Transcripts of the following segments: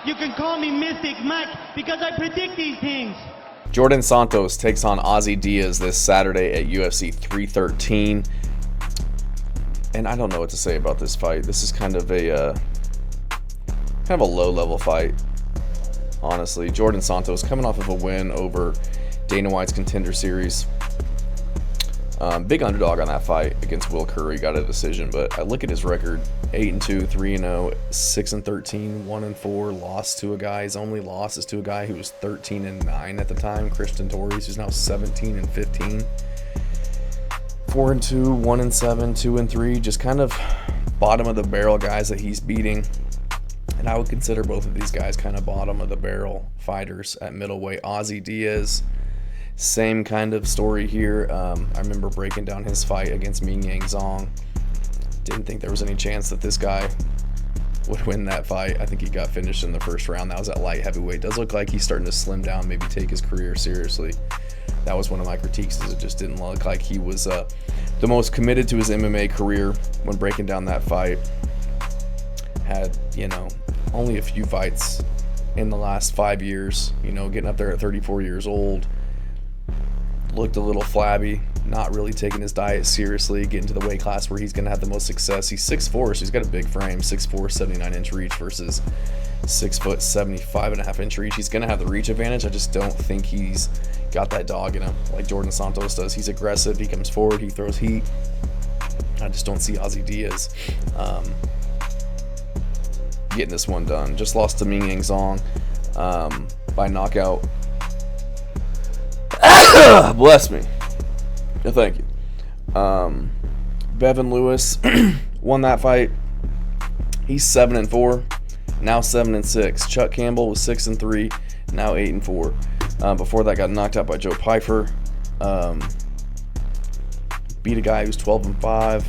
You can call me Mystic Mike because I predict these things. Djorden Santos takes on Ozzy Diaz this Saturday at UFC 313. And I don't know what to say about this fight. This is kind of a low-level fight, honestly. Djorden Santos coming off of a win over Dana White's Contender Series. Big underdog on that fight against Will Curry, got a decision, but I look at his record: 8-2, 3-0, 6-13, 1-4. Lost to a guy. His only loss is to a guy who was 13-9 at the time, Christian Torres, who's now 17-15. 4-2, 1-7, 2-3. Just kind of bottom of the barrel guys that he's beating. And I would consider both of these guys kind of bottom of the barrel fighters at middleweight. Ozzy Diaz, same kind of story here. I remember breaking down his fight against Ming Yang Zhang. Didn't think there was any chance that this guy would win that fight. I think he got finished in the first round. That was at light heavyweight. Does look like he's starting to slim down, maybe take his career seriously. That was one of my critiques, is it just didn't look like he was the most committed to his MMA career when breaking down that fight. Had, only a few fights in the last 5 years, getting up there at 34 years old. Looked a little flabby, not really taking his diet seriously, getting to the weight class where he's going to have the most success. He's 6'4", so he's got a big frame, 6'4", 79-inch reach versus 6 foot, 75.5-inch reach. He's going to have the reach advantage. I just don't think he's got that dog in him like Djorden Santos does. He's aggressive, he comes forward, he throws heat. I just don't see Ozzy Diaz getting this one done. Just lost to Ming Yang Zhang by knockout. Bless me. Yeah, thank you. Bevan Lewis won that fight. He's 7-4, now 7-6. Chuck Campbell was 6-3, now 8-4. Before that, got knocked out by Joe Pyfer. Beat a guy who's 12-5.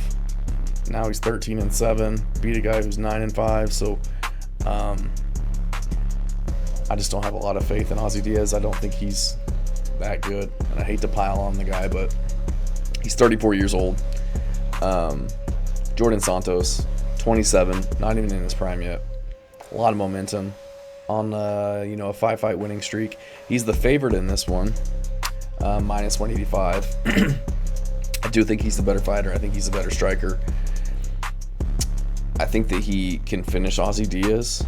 Now he's 13-7. Beat a guy who's 9-5. So I just don't have a lot of faith in Ozzy Diaz. I don't think he's that good, and I hate to pile on the guy, but he's 34 years old. Djorden Santos, 27, not even in his prime yet. A lot of momentum on a 5-fight winning streak. He's the favorite in this one, minus 185. I do think he's the better fighter. I think he's a better striker. I think that he can finish Ozzy Diaz.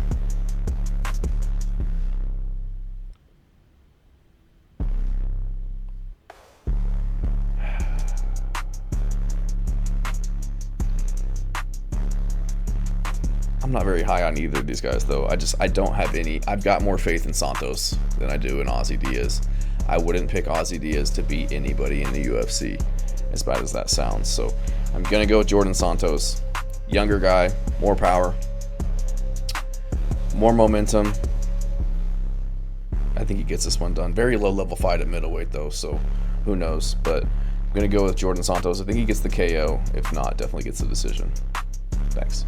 I'm not very high on either of these guys, though. I don't have any. I've got more faith in Santos than I do in Ozzy Diaz. I wouldn't pick Ozzy Diaz to beat anybody in the UFC, as bad as that sounds. So I'm going to go with Djorden Santos. Younger guy, more power, more momentum. I think he gets this one done. Very low-level fight at middleweight, though, so who knows. But I'm going to go with Djorden Santos. I think he gets the KO. If not, definitely gets the decision. Thanks.